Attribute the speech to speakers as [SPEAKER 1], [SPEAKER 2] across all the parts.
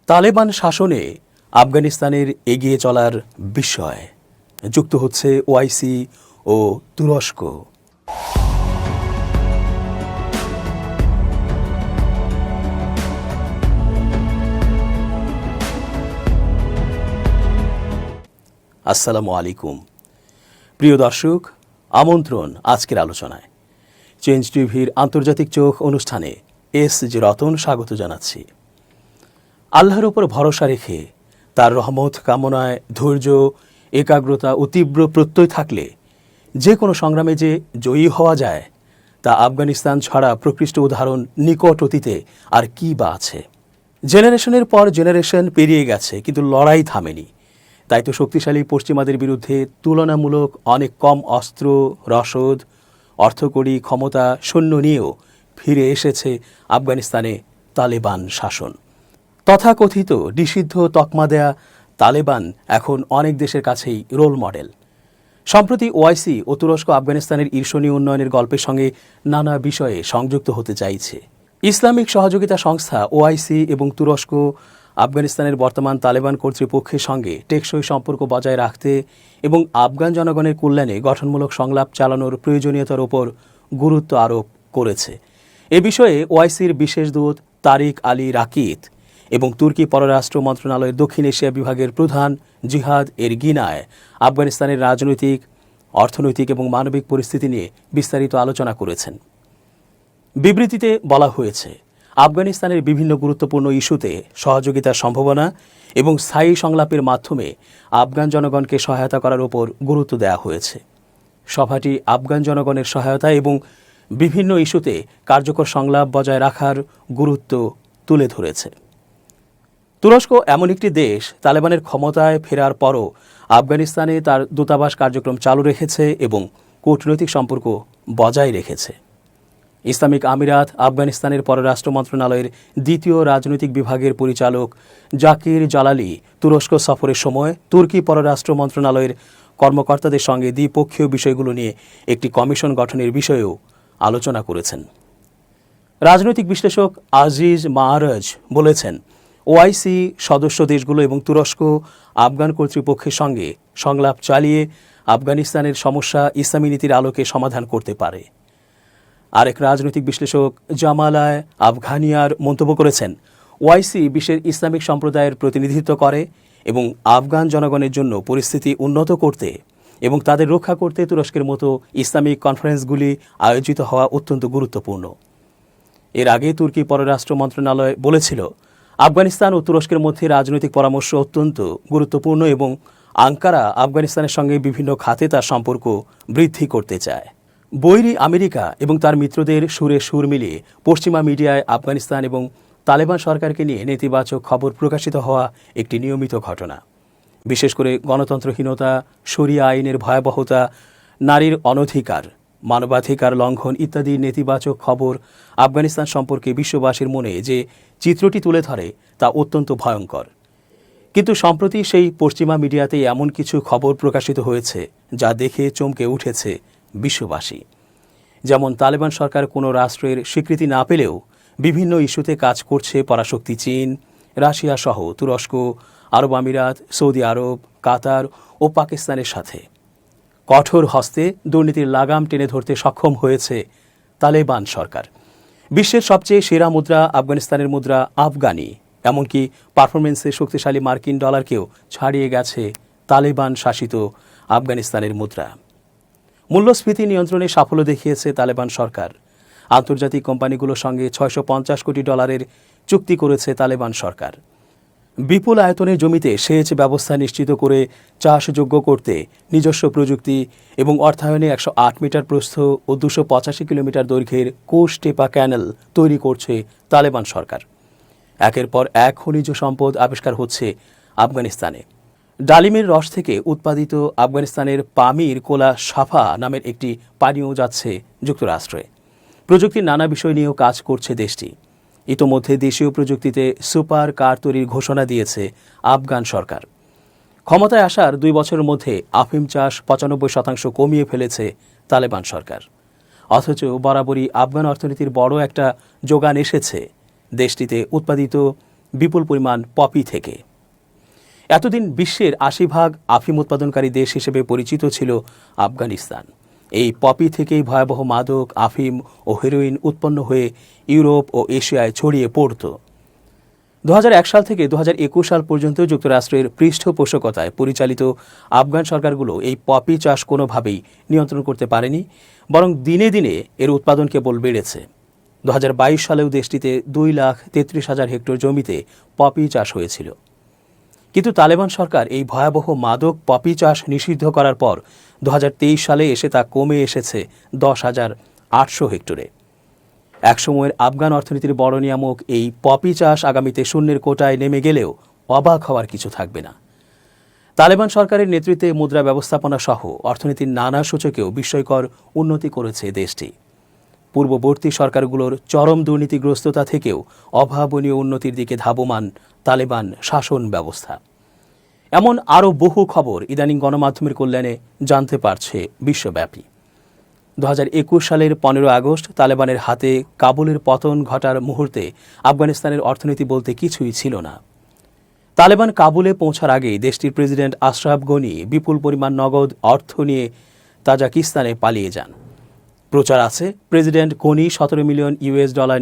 [SPEAKER 1] তালেবান শাসনে আফগানিস্তানের এগিয়ে চলার বিষয় যুক্ত হচ্ছে ওআইসি ও তুরস্ক। আসসালামু আলাইকুম প্রিয় দর্শক, আমন্ত্রণ আজকের আলোচনায়। চেঞ্জ টিভির আন্তর্জাতিক চোখ অনুষ্ঠানে জি রতন স্বাগত জানাচ্ছি। আল্লাহর উপর ভরসা রেখে তার রহমত কামনায় ধৈর্য, একাগ্রতা ও তীব্র প্রত্যয় থাকলে যে কোনো সংগ্রামে যে জয়ী হওয়া যায় তা আফগানিস্তান ছাড়া প্রকৃষ্ট উদাহরণ নিকট অতীতে আর কি বা আছে। জেনারেশনের পর জেনারেশন পেরিয়ে গেছে, কিন্তু লড়াই থামেনি। তাই তো শক্তিশালী পশ্চিমাদের বিরুদ্ধে তুলনামূলক অনেক কম অস্ত্র, রসদ, অর্থকড়ি, ক্ষমতা, সৈন্য নিয়েও ফিরে এসেছে আফগানিস্তানে তালেবান শাসন। তথাকথিত নিষিদ্ধ তকমা দেয়া তালেবান এখন অনেক দেশের কাছেই রোল মডেল। সম্প্রতি ওআইসি ও তুরস্ক আফগানিস্তানের ঈর্ষণীয় উন্নয়নের গল্পের সঙ্গে নানা বিষয়ে সংযুক্ত হতে চাইছে। ইসলামিক সহযোগিতা সংস্থা ওআইসি এবং তুরস্ক আফগানিস্তানের বর্তমান তালেবান কর্তৃপক্ষের সঙ্গে টেকসই সম্পর্ক বজায় রাখতে এবং আফগান জনগণের কল্যাণে গঠনমূলক সংলাপ চালানোর প্রয়োজনীয়তার উপর গুরুত্ব আরোপ করেছে। এ বিষয়ে ওআইসির বিশেষ দূত তারিক আলী রাকিত এবং তুর্কি পররাষ্ট্র মন্ত্রণালয়ের দক্ষিণ এশিয়া বিভাগের প্রধান জিহাদ এরগিনায় আফগানিস্তানের রাজনৈতিক, অর্থনৈতিক এবং মানবিক পরিস্থিতি নিয়ে বিস্তারিত আলোচনা করেছেন। বিবৃতিতে বলা হয়েছে, আফগানিস্তানের বিভিন্ন গুরুত্বপূর্ণ ইস্যুতে সহযোগিতার সম্ভাবনা এবং স্থায়ী সংলাপের মাধ্যমে আফগান জনগণকে সহায়তা করার উপর গুরুত্ব দেওয়া হয়েছে। সভাটি আফগান জনগণের সহায়তা এবং বিভিন্ন ইস্যুতে কার্যকর সংলাপ বজায় রাখার গুরুত্ব তুলে ধরেছে। তুরস্ক এমন একটি দেশ তালেবানের ক্ষমতায় ফেরার পরও আফগানিস্তানে তার দূতাবাস কার্যক্রম চালু রেখেছে এবং কূটনৈতিক সম্পর্ক বজায় রেখেছে। ইসলামিক আমিরাত আফগানিস্তানের পররাষ্ট্র মন্ত্রণালয়ের দ্বিতীয় রাজনৈতিক বিভাগের পরিচালক জাকির জালালি তুরস্ক সফরের সময় তুর্কি পররাষ্ট্র মন্ত্রণালয়ের কর্মকর্তাদের সঙ্গে দ্বিপক্ষীয় বিষয়গুলো নিয়ে একটি কমিশন গঠনের বিষয়েও আলোচনা করেছেন। রাজনৈতিক বিশ্লেষক আজিজ মাআরজ বলেছেন, ওআইসি সদস্য দেশগুলো এবং তুরস্ক আফগান কর্তৃপক্ষের সঙ্গে সংলাপ চালিয়ে আফগানিস্তানের সমস্যা ইসলামী নীতির আলোকে সমাধান করতে পারে। আরেক রাজনৈতিক বিশ্লেষক জামালায় আফগানিয়ার মন্তব্য করেছেন, ওআইসি বিশ্বের ইসলামিক সম্প্রদায়ের প্রতিনিধিত্ব করে এবং আফগান জনগণের জন্য পরিস্থিতি উন্নত করতে এবং তাদের রক্ষা করতে তুরস্কের মতো ইসলামিক কনফারেন্সগুলি আয়োজিত হওয়া অত্যন্ত গুরুত্বপূর্ণ। এর আগে তুর্কি পররাষ্ট্র মন্ত্রণালয় বলেছিল, আফগানিস্তান ও তুরস্কের মধ্যে রাজনৈতিক পরামর্শ অত্যন্ত গুরুত্বপূর্ণ এবং আঙ্কারা আফগানিস্তানের সঙ্গে বিভিন্ন খাতে তার সম্পর্ক বৃদ্ধি করতে চায়। বৈরী আমেরিকা এবং তার মিত্রদের সুরে সুর মিলিয়ে পশ্চিমা মিডিয়ায় আফগানিস্তান এবং তালেবান সরকারকে নিয়ে নেতিবাচক খবর প্রকাশিত হওয়া একটি নিয়মিত ঘটনা। বিশেষ করে গণতন্ত্রহীনতা, শরিয়া আইনের ভয়াবহতা, নারীর অনধিকার, মানবাধিকার লঙ্ঘন ইত্যাদি নেতিবাচক খবর আফগানিস্তান সম্পর্কে বিশ্ববাসীর মনে যে চিত্রটি তুলে ধরে তা অত্যন্ত ভয়ঙ্কর। কিন্তু সম্প্রতি সেই পশ্চিমা মিডিয়াতে এমন কিছু খবর প্রকাশিত হয়েছে যা দেখে চমকে উঠেছে বিশ্ববাসী। যেমন, তালেবান সরকার কোনো রাষ্ট্রের স্বীকৃতি না পেলেও বিভিন্ন ইস্যুতে কাজ করছে পরাশক্তি চীন, রাশিয়া সহ তুরস্ক, আরব আমিরাত, সৌদি আরব, কাতার ও পাকিস্তানের সাথে। কঠোর হস্তে দুর্নীতির লাগাম টেনে ধরতে সক্ষম হয়েছে তালেবান সরকার। বিশ্বের সবচেয়ে সেরা মুদ্রা আফগানিস্তানের মুদ্রা আফগানি, এমনকি পারফরমেন্সে শক্তিশালী মার্কিন ডলারকেও ছাড়িয়ে গেছে তালেবান শাসিত আফগানিস্তানের মুদ্রা। মূল্যস্ফীতি নিয়ন্ত্রণে সাফল্য দেখিয়েছে তালেবান সরকার। আন্তর্জাতিক কোম্পানিগুলোর সঙ্গে $650 কোটি চুক্তি করেছে তালেবান সরকার। বিপুল আয়তনের জমিতে সেচ ব্যবস্থা নিশ্চিত করে চাষযোগ্য করতে নিজস্ব প্রযুক্তি এবং অর্থায়নে 108 মিটার প্রস্থ ও 285 কিলোমিটার দৈর্ঘ্যের কোষ টেপা ক্যানেল তৈরি করছে তালেবান সরকার। একের পর এক খনিজ সম্পদ আবিষ্কার হচ্ছে আফগানিস্তানে। ডালিমের রস থেকে উৎপাদিত আফগানিস্তানের পামির কোলা সাফা নামের একটি পানীয় যাচ্ছে যুক্তরাষ্ট্রে। প্রযুক্তির নানা বিষয় নিয়েও কাজ করছে দেশটি। ইতোমধ্যে দেশীয় প্রযুক্তিতে সুপার কার তৈরির ঘোষণা দিয়েছে আফগান সরকার। ক্ষমতায় আসার 2 বছরের মধ্যে আফিম চাষ 95% কমিয়ে ফেলেছে তালেবান সরকার। অথচ বরাবরই আফগান অর্থনীতির বড় একটা যোগান এসেছে দেশটিতে উৎপাদিত বিপুল পরিমাণ পপি থেকে। এতদিন বিশ্বের ৮০% আফিম উৎপাদনকারী দেশ হিসেবে পরিচিত ছিল আফগানিস্তান। এই পপি থেকেই ভয়াবহ মাদক, আফিম ও হেরোইন উৎপন্ন হয়ে ইউরোপ ও এশিয়ায় ছড়িয়ে পড়ত। ২০০১ সাল থেকে ২০২১ সাল পর্যন্ত যুক্তরাষ্ট্রের পৃষ্ঠপোষকতায় পরিচালিত আফগান সরকারগুলো এই পপি চাষ কোনোভাবেই নিয়ন্ত্রণ করতে পারেনি, বরং দিনে দিনে এর উৎপাদন কেবল বেড়েছে। ২০২২ সালেও দেশটিতে ২,৩৩,০০০ হেক্টর জমিতে পপি চাষ হয়েছিল। কিন্তু তালেবান সরকার এই ভয়াবহ মাদক পপি চাষ নিষিদ্ধ করার পর ২০২৩ সালে এসে তা কমে এসেছে ১০,৮০০ হেক্টরে। একসময়ের আফগান অর্থনীতির বড় নিয়ামক এই পপি চাষ আগামীতে শূন্যের কোটায় নেমে গেলেও অবাক হওয়ার কিছু থাকবে না। তালেবান সরকারের নেতৃত্বে মুদ্রা ব্যবস্থাপনা সহ অর্থনীতির নানা সূচকেও বিস্ময়কর উন্নতি করেছে দেশটি। পূর্ববর্তী সরকারগুলোর চরম দুর্নীতিগ্রস্ততা থেকেও অভাবনীয় উন্নতির দিকে ধাবমান তালেবান শাসন ব্যবস্থা। এমন আরও বহু খবর ইদানিং গণমাধ্যমের কল্যাণে জানতে পারছে বিশ্বব্যাপী। ২০২১ সালের ১৫ আগস্ট তালেবানের হাতে কাবুলের পতন ঘটার মুহূর্তে আফগানিস্তানের অর্থনীতি বলতে কিছুই ছিল না। তালেবান কাবুলে পৌঁছার আগেই দেশটির প্রেসিডেন্ট আশরাফ গনি বিপুল পরিমাণ নগদ অর্থ নিয়ে তাজিকিস্তানে পালিয়ে যান। প্রচার আছে প্রেসিডেন্ট গনি $১৭ মিলিয়ন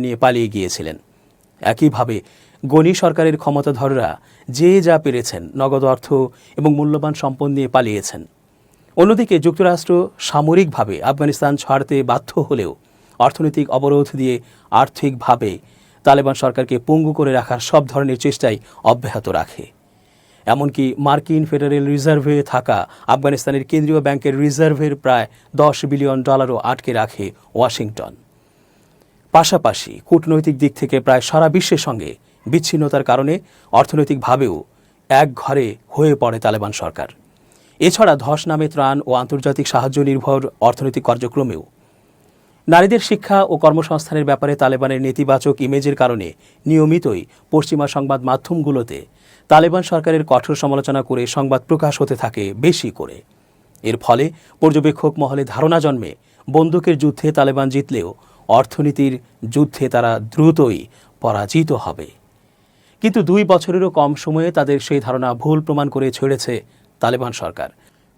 [SPEAKER 1] নিয়ে পালিয়ে গিয়েছিলেন। একইভাবে গনি সরকারের ক্ষমতাধররা যে যা পেরেছেন নগদ অর্থ এবং মূল্যবান সম্পদ নিয়ে পালিয়েছেন। অন্যদিকে যুক্তরাষ্ট্র সামরিকভাবে আফগানিস্তান ছাড়তে বাধ্য হলেও অর্থনৈতিক অবরোধ দিয়ে আর্থিকভাবে তালেবান সরকারকে পঙ্গু করে রাখার সব ধরনের চেষ্টাই অব্যাহত রাখে। এমনকি মার্কিন ফেডারেল রিজার্ভে থাকা আফগানিস্তানের কেন্দ্রীয় ব্যাংকের রিজার্ভের প্রায় $10 বিলিয়ন আটকে রাখে ওয়াশিংটন। পাশাপাশি কূটনৈতিক দিক থেকে প্রায় সারা বিশ্বের সঙ্গে বিচ্ছিন্নতার কারণে অর্থনৈতিকভাবেও একঘরে হয়ে পড়ে তালেবান সরকার। এছাড়া ধস নামে ত্রাণ ও আন্তর্জাতিক সাহায্য নির্ভর অর্থনৈতিক কার্যক্রমেও নারীদের শিক্ষা ও কর্মসংস্থানের ব্যাপারে তালেবানের নেতিবাচক ইমেজের কারণে নিয়মিতই পশ্চিমা সংবাদ মাধ্যমগুলোতে তালেবান সরকারের কঠোর সমালোচনা করে সংবাদ প্রকাশ হতে থাকে বেশি করে। এর ফলে পর্যবেক্ষক মহলে ধারণা জন্মে বন্দুকের যুদ্ধে তালেবান জিতলেও অর্থনীতির যুদ্ধে তারা দ্রুতই পরাজিত হবে। কিন্তু 2 বছরেরও কম সময়ে তাদের সেই ধারণা ভুল প্রমাণ করে ছেড়েছে তালেবান সরকার।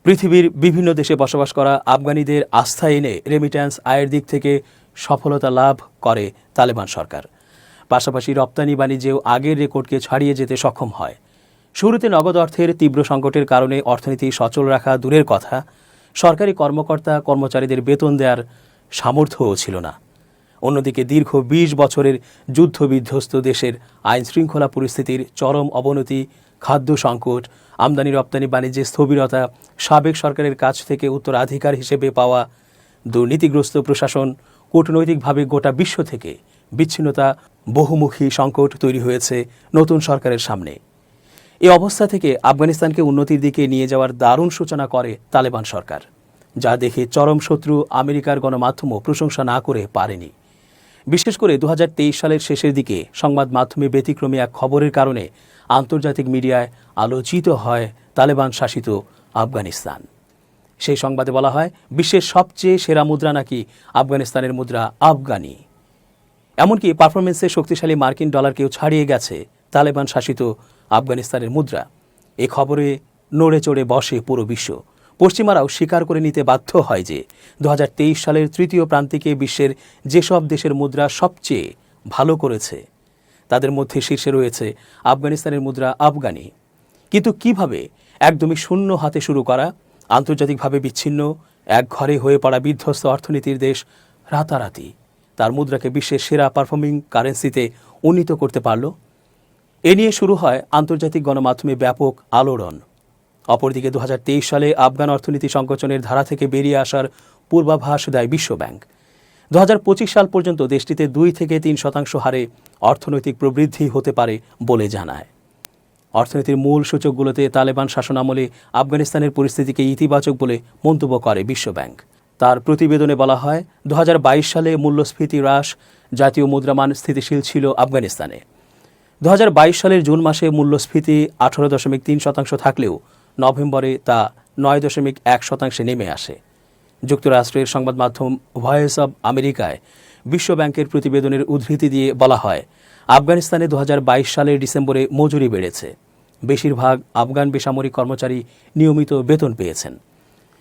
[SPEAKER 1] পৃথিবীর বিভিন্ন দেশে বসবাস করা আফগানিদের আস্থা এনে রেমিট্যান্স আয়ের দিক থেকে সফলতা লাভ করে তালেবান সরকার। পাশাপাশি রপ্তানি বাণিজ্যেও আগের রেকর্ডকে ছাড়িয়ে যেতে সক্ষম হয়। শুরুতে নগদ অর্থের তীব্র সংকটের কারণে অর্থনীতি সচল রাখা দূরের কথা, সরকারি কর্মকর্তা কর্মচারীদের বেতন দেওয়ার সামর্থ্যও ছিল না। অন্যদিকে দীর্ঘ 20 বছরের যুদ্ধবিধ্বস্ত দেশের আইন শৃঙ্খলা পরিস্থিতির চরম অবনতি, খাদ্য সংকট, আমদানি রপ্তানি বাণিজ্যে স্থবিরতা, সাবেক সরকারের কাছ থেকে উত্তরাধিকার হিসেবে পাওয়া দুর্নীতিগ্রস্ত প্রশাসন, কূটনৈতিকভাবে গোটা বিশ্ব থেকে বিচ্ছিন্নতা, বহুমুখী সংকট তৈরি হয়েছে নতুন সরকারের সামনে। এই অবস্থা থেকে আফগানিস্তানকে উন্নতির দিকে নিয়ে যাওয়ার দারুণ সূচনা করে তালেবান সরকার, যা দেখে চরম শত্রু আমেরিকার গণমাধ্যমও প্রশংসা না করে পারেনি। বিশেষ করে 2023 সালের শেষের দিকে সংবাদ মাধ্যমে ব্যতিক্রমী এক খবরের কারণে আন্তর্জাতিক মিডিয়ায় আলোচিত হয় তালেবান শাসিত আফগানিস্তান। সেই সংবাদে বলা হয় বিশ্বের সবচেয়ে সেরা মুদ্রা নাকি আফগানিস্তানের মুদ্রা আফগানি। এমনকি পারফরমেন্সে শক্তিশালী মার্কিন ডলারকেও ছাড়িয়ে গেছে তালেবান শাসিত আফগানিস্তানের মুদ্রা। এ খবরে নড়ে চড়ে বসে পুরো বিশ্ব। পশ্চিমারাও স্বীকার করে নিতে বাধ্য হয় যে 2023 সালের তৃতীয় প্রান্তিকে বিশ্বের যেসব দেশের মুদ্রা সবচেয়ে ভালো করেছে তাদের মধ্যে শীর্ষে রয়েছে আফগানিস্তানের মুদ্রা আফগানি। কিন্তু কিভাবে একদমই শূন্য হাতে শুরু করা, আন্তর্জাতিকভাবে বিচ্ছিন্ন, একঘরে হয়ে পড়া বিধ্বস্ত অর্থনীতির দেশ রাতারাতি তার মুদ্রাকে বিশ্বের সেরা পারফর্মিং কারেন্সিতে উন্নীত করতে পারল? এ নিয়ে শুরু হয় আন্তর্জাতিক গণমাধ্যমে ব্যাপক আলোড়ন। অপরদিকে 2023 সালে আফগান অর্থনীতি সংকোচনের ধারা থেকে বেরিয়ে আসার পূর্বাভাস দেয় বিশ্বব্যাংক। 2025 সাল পর্যন্ত দেশটিতে 2 থেকে 3% হারে অর্থনৈতিক প্রবৃদ্ধি হতে পারে বলে জানায়। অর্থনীতির মূল সূচকগুলোতে তালেবান শাসনামলে আফগানিস্তানের পরিস্থিতিকে ইতিবাচক বলে মন্তব্য করে বিশ্বব্যাংক। তার প্রতিবেদনে বলা হয় 2022 সালে মূল্যস্ফীতি হ্রাস, জাতীয় মুদ্রামান স্থিতিশীল ছিল আফগানিস্তানে। 2022 সালের জুন মাসে মূল্যস্ফীতি 18.3% থাকলেও নভেম্বরে তা 9.1% নেমে আসে। যুক্তরাষ্ট্রের সংবাদ মাধ্যম ভয়েস অব আমেরিকায় বিশ্বব্যাংকের প্রতিবেদনের উদ্ধৃতি দিয়ে বলা হয় আফগানিস্তানে 2022 সালের ডিসেম্বরে মজুরি বেড়েছে। বেশিরভাগ আফগান বেসামরিক কর্মচারী নিয়মিত বেতন পেয়েছেন।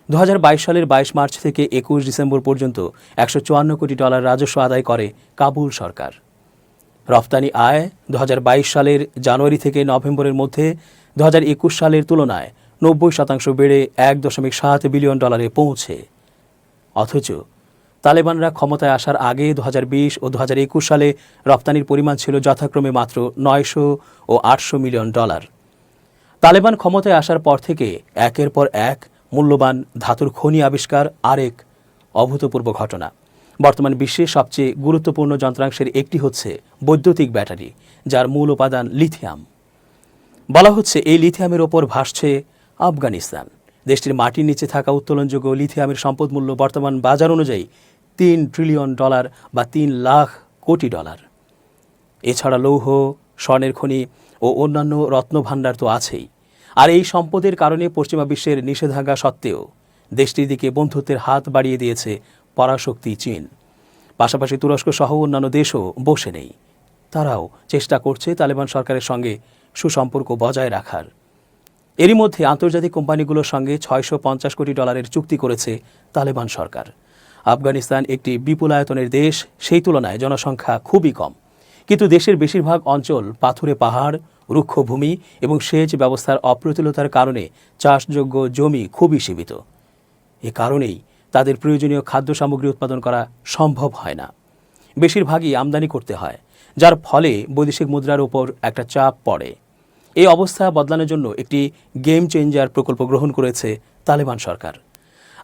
[SPEAKER 1] 2022 সালের 22 মার্চ থেকে 21 ডিসেম্বর পর্যন্ত $154 কোটি রাজস্ব আদায় করে কাবুল সরকার। রফতানি আয় 2022 সালের জানুয়ারি থেকে নভেম্বরের মধ্যে 2021 সালের তুলনায় 90% বেড়ে $1.7 বিলিয়ন পৌঁছে। অথচ তালেবানরা ক্ষমতায় আসার আগে 2020 ও 2021 সালে রপ্তানির পরিমাণ ছিল যথাক্রমে মাত্র $900 ও $800 মিলিয়ন। তালেবান ক্ষমতায় আসার পর থেকে একের পর এক মূল্যবান ধাতুর খনি আবিষ্কার আরেক অভূতপূর্ব ঘটনা। বর্তমান বিশ্বে সবচেয়ে গুরুত্বপূর্ণ যন্ত্রাংশের একটি হচ্ছে বৈদ্যুতিক ব্যাটারি, যার মূল উপাদান লিথিয়াম। বলা হচ্ছে এই লিথিয়ামের ওপর ভাসছে আফগানিস্তান। দেশটির মাটির নিচে থাকা উত্তোলনযোগ্য লিথিয়ামের সম্পদ মূল্য বর্তমান বাজার অনুযায়ী $3 ট্রিলিয়ন বা $3 লাখ কোটি। এছাড়া লৌহ, স্বর্ণের খনি ও অন্যান্য রত্নভাণ্ডার তো আছেই। আর এই সম্পদের কারণে পশ্চিমা বিশ্বের নিষেধাজ্ঞা সত্ত্বেও দেশটির দিকে বন্ধুত্বের হাত বাড়িয়ে দিয়েছে পরাশক্তি চীন। পাশাপাশি তুরস্ক সহ অন্যান্য দেশও বসে নেই। তারাও চেষ্টা করছে তালেবান সরকারের সঙ্গে সুসম্পর্ক বজায় রাখার। এরই মধ্যে আন্তর্জাতিক কোম্পানিগুলোর সঙ্গে $650 কোটি চুক্তি করেছে তালেবান সরকার। আফগানিস্তান একটি বিপুলায়তনের দেশ, সেই তুলনায় জনসংখ্যা খুবই কম। কিন্তু দেশের বেশিরভাগ অঞ্চল পাথুরে পাহাড়, রুক্ষ ভূমি এবং সেচ ব্যবস্থার অপ্রতুলতার কারণে চাষযোগ্য জমি খুবই সীমিত। এ কারণেই তাদের প্রয়োজনীয় খাদ্য সামগ্রী উৎপাদন করা সম্ভব হয় না। বেশিরভাগই আমদানি করতে হয়, যার ফলে বৈদেশিক মুদ্রার উপর একটা চাপ পড়ে। এই অবস্থা বদলানোর জন্য একটি গেম চেঞ্জার প্রকল্প গ্রহণ করেছে তালেবান সরকার।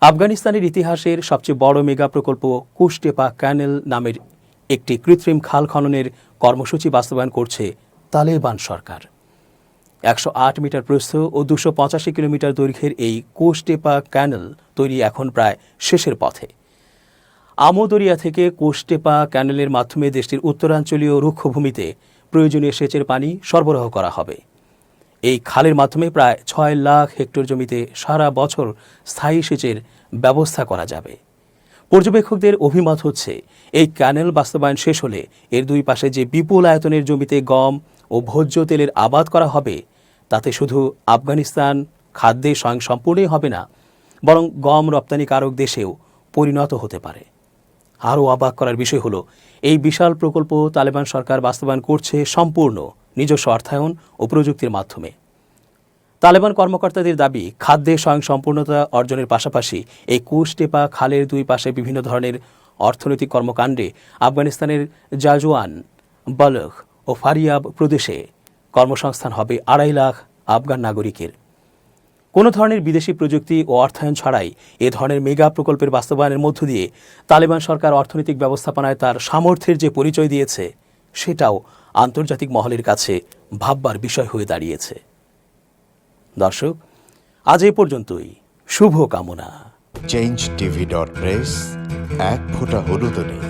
[SPEAKER 1] আফগানিস্তানের ইতিহাসের সবচেয়ে বড় মেগা প্রকল্প কুশটেপা ক্যানেল নামের একটি কৃত্রিম খাল খননের কর্মসূচি বাস্তবায়ন করছে তালেবান সরকার। 108 মিটার প্রস্থ ও 285 কিলোমিটার দৈর্ঘ্যের এই কুশটেপা ক্যানেল তৈরি এখন প্রায় শেষের পথে। আমোদরিয়া থেকে কুশটেপা ক্যানেলের মাধ্যমে দেশটির উত্তরাঞ্চলীয় রুক্ষভূমিতে প্রয়োজনীয় সেচের পানি সরবরাহ করা হবে। এই খালের মাধ্যমে প্রায় 6 লাখ হেক্টর জমিতে সারা বছর স্থায়ী সেচের ব্যবস্থা করা যাবে। পর্যবেক্ষকদের অভিমত হচ্ছে, এই ক্যানেল বাস্তবায়ন শেষ হলে এর দুই পাশে যে বিপুল আয়তনের জমিতে গম ও ভোজ্য তেলের আবাদ করা হবে, তাতে শুধু আফগানিস্তান খাদ্যে স্বয়ংসম্পূর্ণই হবে না, বরং গম রপ্তানিকারক দেশেও পরিণত হতে পারে। আরও অবাক করার বিষয় হলো, এই বিশাল প্রকল্প তালেবান সরকার বাস্তবায়ন করছে সম্পূর্ণ নিজস্ব অর্থায়ন ও প্রযুক্তির মাধ্যমে। তালেবান কর্মকর্তাদের দাবি, খাদ্যে স্বয়ংসম্পূর্ণতা অর্জনের পাশাপাশি এই কুশটেপা খালের দুই পাশে বিভিন্ন ধরনের অর্থনৈতিক কর্মকাণ্ডে আফগানিস্তানের জাজওয়ান, বলখ ও ফারিয়াব প্রদেশে কর্মসংস্থান হবে 2.5 লাখ আফগান নাগরিকের। কোনো ধরনের বিদেশি প্রযুক্তি ও অর্থায়ন ছাড়াই এ ধরনের মেগা প্রকল্পের বাস্তবায়নের মধ্য দিয়ে তালেবান সরকার অর্থনৈতিক ব্যবস্থাপনায় তার সামর্থ্যের যে পরিচয় দিয়েছে, সেটাও আন্তর্জাতিক মহলের কাছে ভাববার বিষয় হয়ে দাঁড়িয়েছে। দর্শক, আজ এই পর্যন্তই। শুভ কামনা।
[SPEAKER 2] changetv.press, এক ফোঁটা হলুদও নেই।